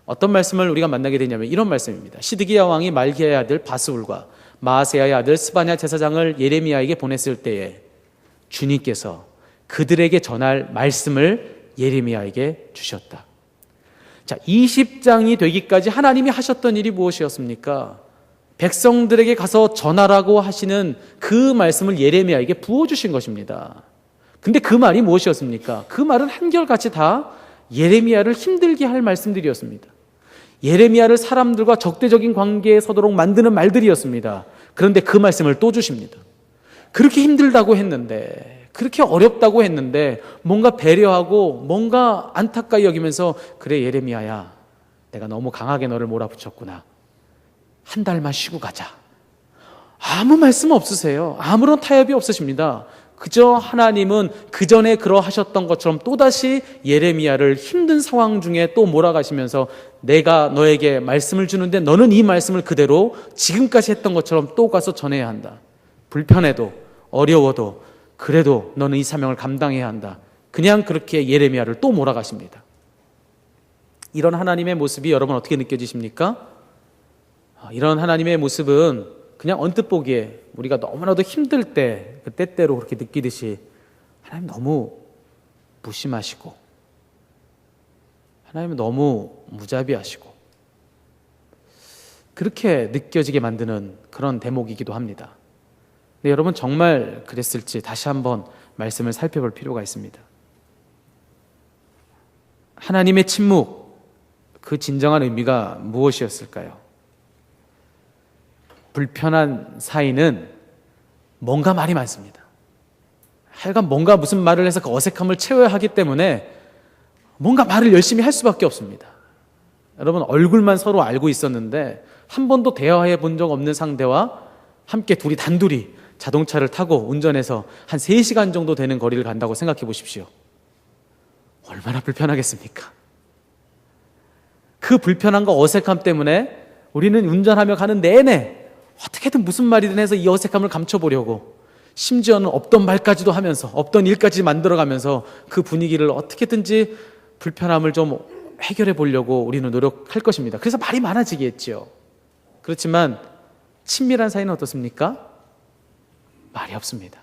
어떤 말씀을 우리가 만나게 되냐면 이런 말씀입니다. 시드기야 왕이 말기야의 아들 바스울과 마아세야의 아들 스바냐 제사장을 예레미야에게 보냈을 때에 주님께서 그들에게 전할 말씀을 예레미야에게 주셨다. 자, 20장이 되기까지 하나님이 하셨던 일이 무엇이었습니까? 백성들에게 가서 전하라고 하시는 그 말씀을 예레미야에게 부어주신 것입니다. 근데 그 말이 무엇이었습니까? 그 말은 한결같이 다 예레미야를 힘들게 할 말씀들이었습니다. 예레미야를 사람들과 적대적인 관계에 서도록 만드는 말들이었습니다. 그런데 그 말씀을 또 주십니다. 그렇게 힘들다고 했는데, 그렇게 어렵다고 했는데 뭔가 배려하고 뭔가 안타까이 여기면서 그래 예레미야야, 내가 너무 강하게 너를 몰아붙였구나, 한 달만 쉬고 가자. 아무 말씀 없으세요. 아무런 타협이 없으십니다. 그저 하나님은 그전에 그러하셨던 것처럼 또다시 예레미야를 힘든 상황 중에 또 몰아가시면서 내가 너에게 말씀을 주는데 너는 이 말씀을 그대로 지금까지 했던 것처럼 또 가서 전해야 한다. 불편해도 어려워도 그래도 너는 이 사명을 감당해야 한다. 그냥 그렇게 예레미야를 또 몰아가십니다. 이런 하나님의 모습이 여러분 어떻게 느껴지십니까? 이런 하나님의 모습은 그냥 언뜻 보기에 우리가 너무나도 힘들 때 그 때때로 그렇게 느끼듯이 하나님 너무 무심하시고 하나님은 너무 무자비하시고 그렇게 느껴지게 만드는 그런 대목이기도 합니다. 근데 여러분 정말 그랬을지 다시 한번 말씀을 살펴볼 필요가 있습니다. 하나님의 침묵, 그 진정한 의미가 무엇이었을까요? 불편한 사이는 뭔가 말이 많습니다. 하여간 뭔가 무슨 말을 해서 그 어색함을 채워야 하기 때문에 뭔가 말을 열심히 할 수밖에 없습니다. 여러분 얼굴만 서로 알고 있었는데 한 번도 대화해 본 적 없는 상대와 함께 둘이 단둘이 자동차를 타고 운전해서 한 3시간 정도 되는 거리를 간다고 생각해 보십시오. 얼마나 불편하겠습니까? 그 불편함과 어색함 때문에 우리는 운전하며 가는 내내 어떻게든 무슨 말이든 해서 이 어색함을 감춰보려고 심지어는 없던 말까지도 하면서 없던 일까지 만들어가면서 그 분위기를 어떻게든지 불편함을 좀 해결해 보려고 우리는 노력할 것입니다. 그래서 말이 많아지겠죠. 그렇지만 친밀한 사이는 어떻습니까? 말이 없습니다.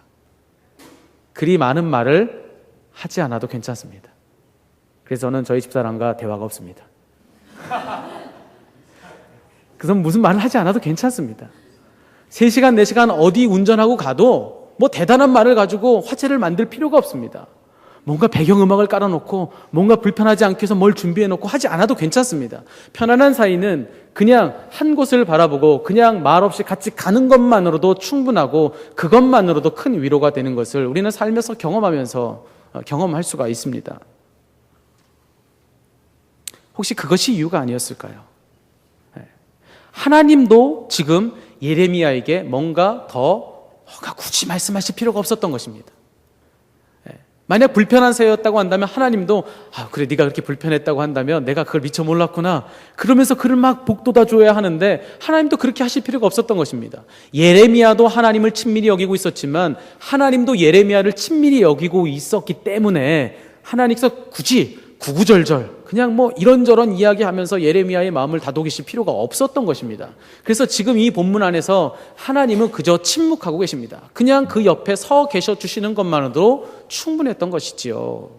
그리 많은 말을 하지 않아도 괜찮습니다. 그래서 저는 저희 집사람과 대화가 없습니다. 그래서 무슨 말을 하지 않아도 괜찮습니다. 3시간, 4시간 어디 운전하고 가도 뭐 대단한 말을 가지고 화제를 만들 필요가 없습니다. 뭔가 배경음악을 깔아놓고 뭔가 불편하지 않게 해서 뭘 준비해놓고 하지 않아도 괜찮습니다. 편안한 사이는 그냥 한 곳을 바라보고 그냥 말없이 같이 가는 것만으로도 충분하고 그것만으로도 큰 위로가 되는 것을 우리는 살면서 경험할 수가 있습니다. 혹시 그것이 이유가 아니었을까요? 하나님도 지금 예레미야에게 뭔가 굳이 말씀하실 필요가 없었던 것입니다. 만약 불편한 사이였다고 한다면 하나님도 그래 네가 그렇게 불편했다고 한다면 내가 그걸 미처 몰랐구나 그러면서 그를 막 복돋아 줘야 하는데 하나님도 그렇게 하실 필요가 없었던 것입니다. 예레미야도 하나님을 친밀히 여기고 있었지만 하나님도 예레미야를 친밀히 여기고 있었기 때문에 하나님께서 굳이 구구절절 그냥 뭐 이런저런 이야기하면서 예레미야의 마음을 다독이실 필요가 없었던 것입니다. 그래서 지금 이 본문 안에서 하나님은 그저 침묵하고 계십니다. 그냥 그 옆에 서 계셔 주시는 것만으로도 충분했던 것이지요.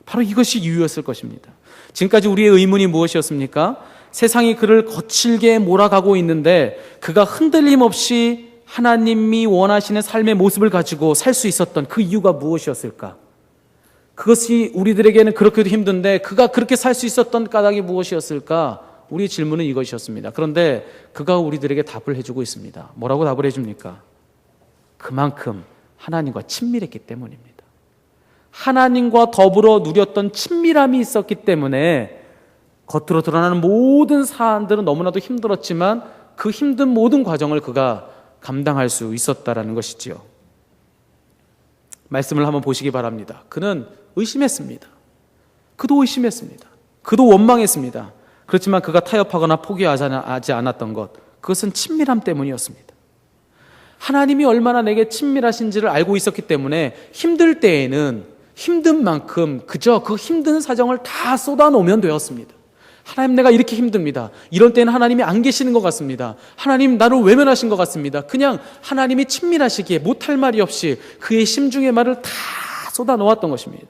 바로 이것이 이유였을 것입니다. 지금까지 우리의 의문이 무엇이었습니까? 세상이 그를 거칠게 몰아가고 있는데 그가 흔들림 없이 하나님이 원하시는 삶의 모습을 가지고 살 수 있었던 그 이유가 무엇이었을까? 그것이 우리들에게는 그렇게도 힘든데 그가 그렇게 살 수 있었던 까닭이 무엇이었을까? 우리의 질문은 이것이었습니다. 그런데 그가 우리들에게 답을 해주고 있습니다. 뭐라고 답을 해줍니까? 그만큼 하나님과 친밀했기 때문입니다. 하나님과 더불어 누렸던 친밀함이 있었기 때문에 겉으로 드러나는 모든 사안들은 너무나도 힘들었지만 그 힘든 모든 과정을 그가 감당할 수 있었다라는 것이지요. 말씀을 한번 보시기 바랍니다. 그는 의심했습니다. 그도 의심했습니다. 그도 원망했습니다. 그렇지만 그가 타협하거나 포기하지 않았던 것, 그것은 친밀함 때문이었습니다. 하나님이 얼마나 내게 친밀하신지를 알고 있었기 때문에 힘들 때에는 힘든 만큼 그저 그 힘든 사정을 다 쏟아놓으면 되었습니다. 하나님 내가 이렇게 힘듭니다. 이런 때는 하나님이 안 계시는 것 같습니다. 하나님 나를 외면하신 것 같습니다. 그냥 하나님이 친밀하시기에 못할 말이 없이 그의 심중의 말을 다 쏟아놓았던 것입니다.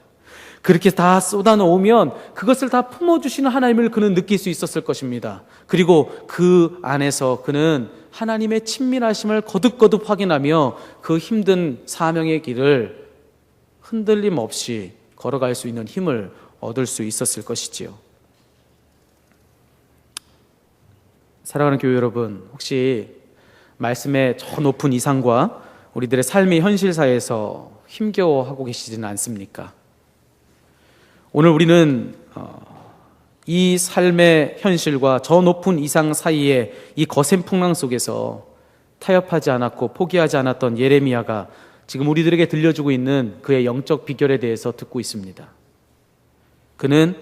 그렇게 다 쏟아놓으면 그것을 다 품어주시는 하나님을 그는 느낄 수 있었을 것입니다. 그리고 그 안에서 그는 하나님의 친밀하심을 거듭거듭 확인하며 그 힘든 사명의 길을 흔들림 없이 걸어갈 수 있는 힘을 얻을 수 있었을 것이지요. 사랑하는 교회 여러분, 혹시 말씀의 저 높은 이상과 우리들의 삶의 현실사에서 힘겨워하고 계시지는 않습니까? 오늘 우리는 이 삶의 현실과 저 높은 이상 사이에 이 거센 풍랑 속에서 타협하지 않았고 포기하지 않았던 예레미야가 지금 우리들에게 들려주고 있는 그의 영적 비결에 대해서 듣고 있습니다. 그는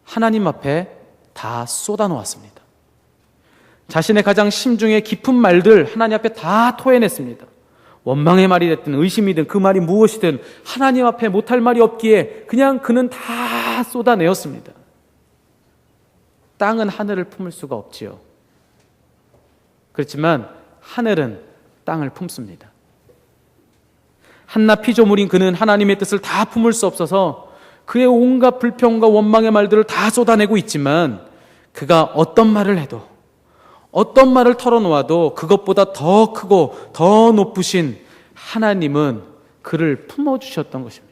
하나님 앞에 다 쏟아놓았습니다. 자신의 가장 심중에 깊은 말들 하나님 앞에 다 토해냈습니다. 원망의 말이 됐든 의심이든 그 말이 무엇이든 하나님 앞에 못할 말이 없기에 그냥 그는 다 쏟아내었습니다. 땅은 하늘을 품을 수가 없지요. 그렇지만 하늘은 땅을 품습니다. 한낱 피조물인 그는 하나님의 뜻을 다 품을 수 없어서 그의 온갖 불평과 원망의 말들을 다 쏟아내고 있지만 그가 어떤 말을 해도 어떤 말을 털어놓아도 그것보다 더 크고 더 높으신 하나님은 그를 품어주셨던 것입니다.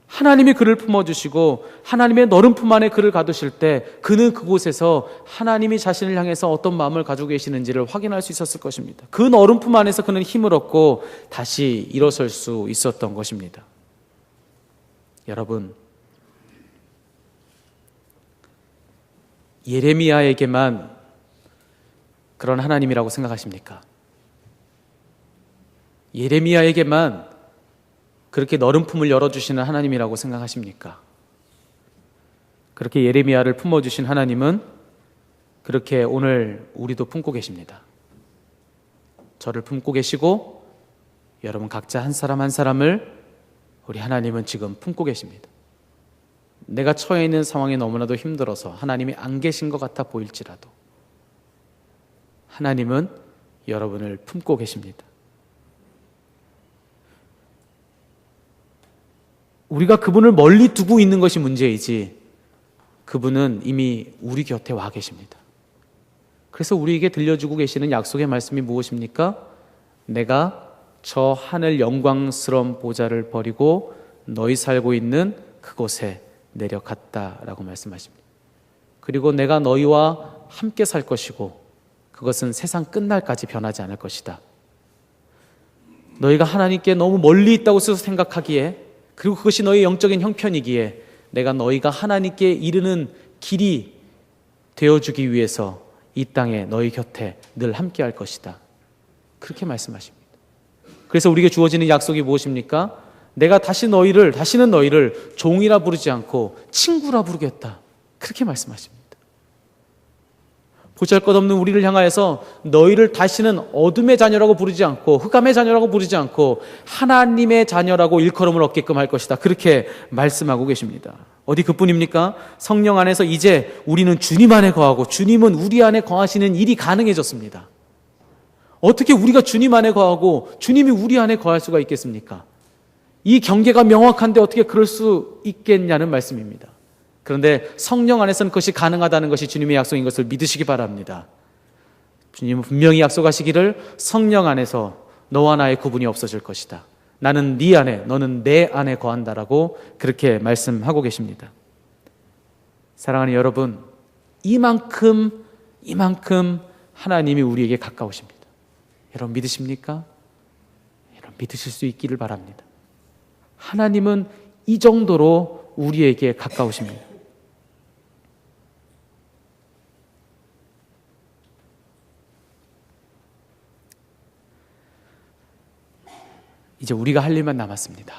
하나님이 그를 품어주시고 하나님의 너른 품 안에 그를 가두실 때 그는 그곳에서 하나님이 자신을 향해서 어떤 마음을 가지고 계시는지를 확인할 수 있었을 것입니다. 그 너른 품 안에서 그는 힘을 얻고 다시 일어설 수 있었던 것입니다. 여러분, 예레미야에게만 그런 하나님이라고 생각하십니까? 예레미야에게만 그렇게 너른 품을 열어주시는 하나님이라고 생각하십니까? 그렇게 예레미야를 품어주신 하나님은 그렇게 오늘 우리도 품고 계십니다. 저를 품고 계시고 여러분 각자 한 사람 한 사람을 우리 하나님은 지금 품고 계십니다. 내가 처해 있는 상황이 너무나도 힘들어서 하나님이 안 계신 것 같아 보일지라도 하나님은 여러분을 품고 계십니다. 우리가 그분을 멀리 두고 있는 것이 문제이지 그분은 이미 우리 곁에 와 계십니다. 그래서 우리에게 들려주고 계시는 약속의 말씀이 무엇입니까? 내가 저 하늘 영광스러운 보좌를 버리고 너희 살고 있는 그곳에 내려갔다라고 말씀하십니다. 그리고 내가 너희와 함께 살 것이고 그것은 세상 끝날까지 변하지 않을 것이다. 너희가 하나님께 너무 멀리 있다고 생각하기에 그리고 그것이 너희 영적인 형편이기에 내가 너희가 하나님께 이르는 길이 되어주기 위해서 이 땅에 너희 곁에 늘 함께 할 것이다. 그렇게 말씀하십니다. 그래서 우리에게 주어지는 약속이 무엇입니까? 내가 다시는 너희를 종이라 부르지 않고 친구라 부르겠다. 그렇게 말씀하십니다. 보잘것없는 우리를 향하여서 너희를 다시는 어둠의 자녀라고 부르지 않고 흑암의 자녀라고 부르지 않고 하나님의 자녀라고 일컬음을 얻게끔 할 것이다. 그렇게 말씀하고 계십니다. 어디 그뿐입니까? 성령 안에서 이제 우리는 주님 안에 거하고 주님은 우리 안에 거하시는 일이 가능해졌습니다. 어떻게 우리가 주님 안에 거하고 주님이 우리 안에 거할 수가 있겠습니까? 이 경계가 명확한데 어떻게 그럴 수 있겠냐는 말씀입니다. 그런데 성령 안에서는 그것이 가능하다는 것이 주님의 약속인 것을 믿으시기 바랍니다. 주님은 분명히 약속하시기를 성령 안에서 너와 나의 구분이 없어질 것이다. 나는 네 안에, 너는 내 안에 거한다라고 그렇게 말씀하고 계십니다. 사랑하는 여러분, 이만큼 하나님이 우리에게 가까우십니다. 여러분 믿으십니까? 여러분 믿으실 수 있기를 바랍니다. 하나님은 이 정도로 우리에게 가까우십니다. 이제 우리가 할 일만 남았습니다.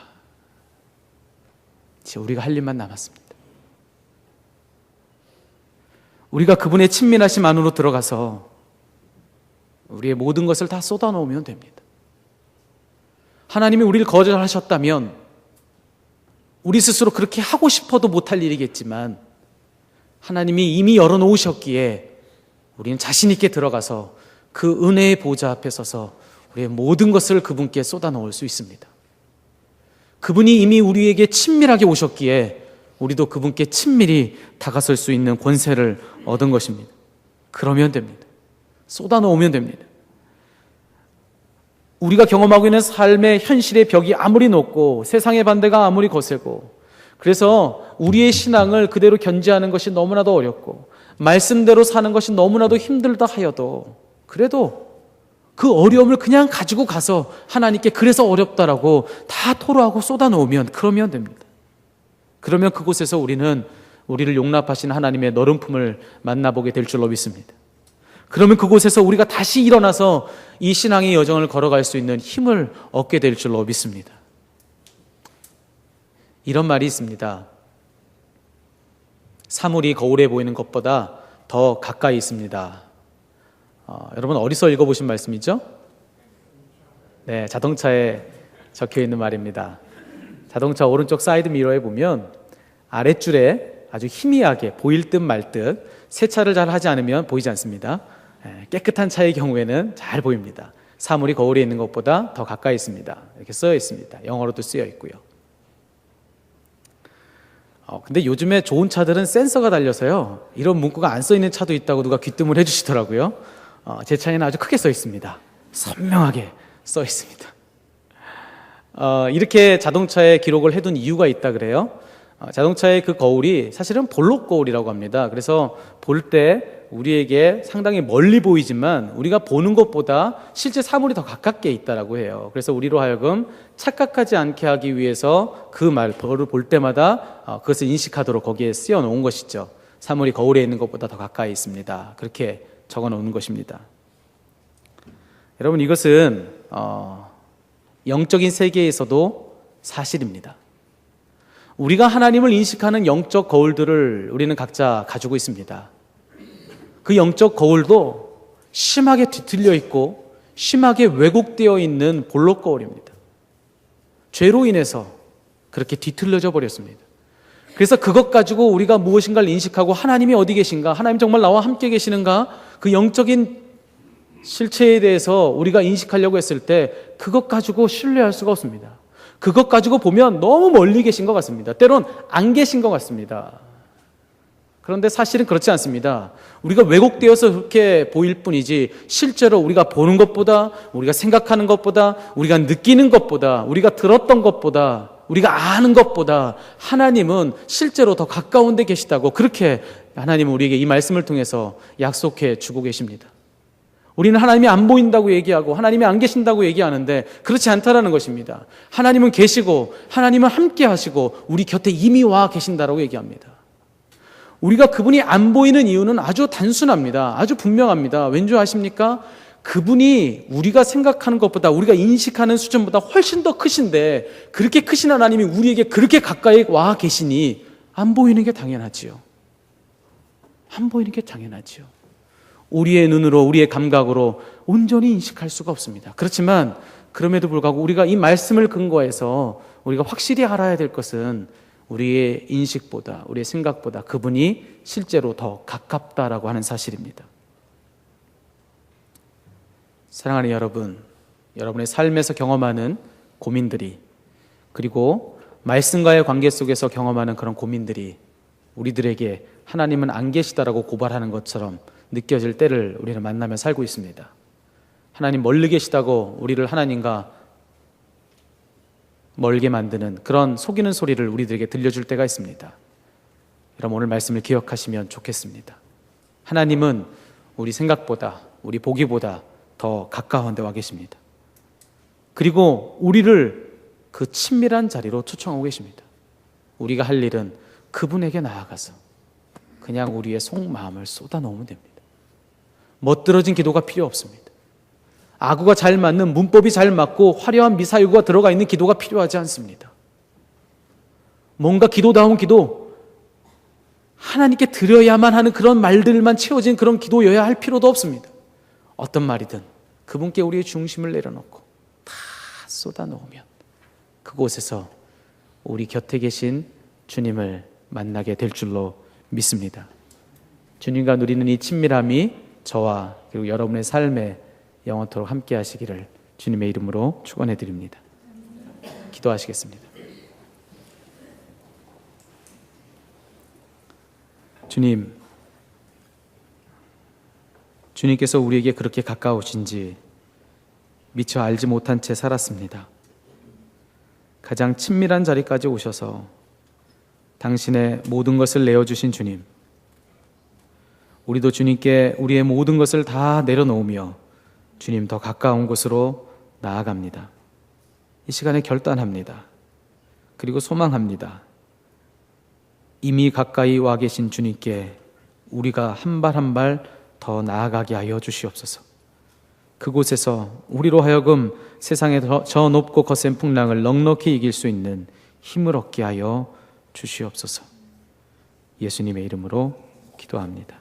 우리가 그분의 친밀하심 안으로 들어가서 우리의 모든 것을 다 쏟아놓으면 됩니다. 하나님이 우리를 거절하셨다면 우리 스스로 그렇게 하고 싶어도 못할 일이겠지만 하나님이 이미 열어놓으셨기에 우리는 자신 있게 들어가서 그 은혜의 보좌 앞에 서서 우리의 모든 것을 그분께 쏟아놓을 수 있습니다. 그분이 이미 우리에게 친밀하게 오셨기에 우리도 그분께 친밀히 다가설 수 있는 권세를 얻은 것입니다. 그러면 됩니다. 쏟아놓으면 됩니다. 우리가 경험하고 있는 삶의 현실의 벽이 아무리 높고 세상의 반대가 아무리 거세고 그래서 우리의 신앙을 그대로 견지하는 것이 너무나도 어렵고 말씀대로 사는 것이 너무나도 힘들다 하여도 그래도 그 어려움을 그냥 가지고 가서 하나님께 그래서 어렵다라고 다 토로하고 쏟아놓으면 그러면 됩니다. 그러면 그곳에서 우리는 우리를 용납하신 하나님의 너른 품을 만나보게 될 줄로 믿습니다. 그러면 그곳에서 우리가 다시 일어나서 이 신앙의 여정을 걸어갈 수 있는 힘을 얻게 될 줄로 믿습니다. 이런 말이 있습니다. 사물이 거울에 보이는 것보다 더 가까이 있습니다. 여러분 어디서 읽어보신 말씀이죠? 네, 자동차에 적혀 있는 말입니다. 자동차 오른쪽 사이드 미러에 보면 아랫줄에 아주 희미하게 보일 듯 말 듯 세차를 잘 하지 않으면 보이지 않습니다. 깨끗한 차의 경우에는 잘 보입니다. 사물이 거울에 있는 것보다 더 가까이 있습니다. 이렇게 쓰여 있습니다. 영어로도 쓰여 있고요. 근데 요즘에 좋은 차들은 센서가 달려서요, 이런 문구가 안 써 있는 차도 있다고 누가 귀뜸을 해주시더라고요. 제 차에는 아주 크게 써 있습니다. 선명하게 써 있습니다. 이렇게 자동차에 기록을 해둔 이유가 있다 그래요. 자동차의 그 거울이 사실은 볼록 거울이라고 합니다. 그래서 볼 때 우리에게 상당히 멀리 보이지만 우리가 보는 것보다 실제 사물이 더 가깝게 있다라고 해요. 그래서 우리로 하여금 착각하지 않게 하기 위해서 그 말을 볼 때마다 그것을 인식하도록 거기에 쓰여 놓은 것이죠. 사물이 거울에 있는 것보다 더 가까이 있습니다. 그렇게 적어 놓은 것입니다. 여러분, 이것은 영적인 세계에서도 사실입니다. 우리가 하나님을 인식하는 영적 거울들을 우리는 각자 가지고 있습니다. 그 영적 거울도 심하게 뒤틀려 있고 심하게 왜곡되어 있는 볼록 거울입니다. 죄로 인해서 그렇게 뒤틀려져 버렸습니다. 그래서 그것 가지고 우리가 무엇인가를 인식하고 하나님이 어디 계신가, 하나님 정말 나와 함께 계시는가, 그 영적인 실체에 대해서 우리가 인식하려고 했을 때 그것 가지고 신뢰할 수가 없습니다. 그것 가지고 보면 너무 멀리 계신 것 같습니다. 때론 안 계신 것 같습니다. 그런데 사실은 그렇지 않습니다. 우리가 왜곡되어서 그렇게 보일 뿐이지 실제로 우리가 보는 것보다, 우리가 생각하는 것보다, 우리가 느끼는 것보다, 우리가 들었던 것보다, 우리가 아는 것보다 하나님은 실제로 더 가까운 데 계시다고, 그렇게 하나님은 우리에게 이 말씀을 통해서 약속해 주고 계십니다. 우리는 하나님이 안 보인다고 얘기하고 하나님이 안 계신다고 얘기하는데 그렇지 않다라는 것입니다. 하나님은 계시고 하나님은 함께 하시고 우리 곁에 이미 와 계신다라고 얘기합니다. 우리가 그분이 안 보이는 이유는 아주 단순합니다. 아주 분명합니다. 왠지 아십니까? 그분이 우리가 생각하는 것보다, 우리가 인식하는 수준보다 훨씬 더 크신데, 그렇게 크신 하나님이 우리에게 그렇게 가까이 와 계시니 안 보이는 게 당연하지요. 안 보이는 게 당연하지요. 우리의 눈으로, 우리의 감각으로 온전히 인식할 수가 없습니다. 그렇지만 그럼에도 불구하고 우리가 이 말씀을 근거해서 우리가 확실히 알아야 될 것은 우리의 인식보다, 우리의 생각보다 그분이 실제로 더 가깝다라고 하는 사실입니다. 사랑하는 여러분, 여러분의 삶에서 경험하는 고민들이, 그리고 말씀과의 관계 속에서 경험하는 그런 고민들이 우리들에게 하나님은 안 계시다라고 고발하는 것처럼 느껴질 때를 우리는 만나며 살고 있습니다. 하나님 멀리 계시다고 우리를 하나님과 멀게 만드는 그런 속이는 소리를 우리들에게 들려줄 때가 있습니다. 여러분, 오늘 말씀을 기억하시면 좋겠습니다. 하나님은 우리 생각보다, 우리 보기보다 더 가까운 데 와 계십니다. 그리고 우리를 그 친밀한 자리로 초청하고 계십니다. 우리가 할 일은 그분에게 나아가서 그냥 우리의 속마음을 쏟아놓으면 됩니다. 멋들어진 기도가 필요 없습니다. 아구가 잘 맞는, 문법이 잘 맞고 화려한 미사유가 들어가 있는 기도가 필요하지 않습니다. 뭔가 기도다운 기도, 하나님께 드려야만 하는 그런 말들만 채워진 그런 기도여야 할 필요도 없습니다. 어떤 말이든 그분께 우리의 중심을 내려놓고 다 쏟아놓으면 그곳에서 우리 곁에 계신 주님을 만나게 될 줄로 믿습니다. 주님과 누리는 이 친밀함이 저와 그리고 여러분의 삶에 영원토록 함께 하시기를 주님의 이름으로 축원해 드립니다. 기도하시겠습니다. 주님께서 우리에게 그렇게 가까우신지 미처 알지 못한 채 살았습니다. 가장 친밀한 자리까지 오셔서 당신의 모든 것을 내어주신 주님, 우리도 주님께 우리의 모든 것을 다 내려놓으며 주님 더 가까운 곳으로 나아갑니다. 이 시간에 결단합니다. 그리고 소망합니다. 이미 가까이 와 계신 주님께 우리가 한 발 한 발 더 나아가게 하여 주시옵소서. 그곳에서 우리로 하여금 세상의 저 높고 거센 풍랑을 넉넉히 이길 수 있는 힘을 얻게 하여 주시옵소서. 예수님의 이름으로 기도합니다.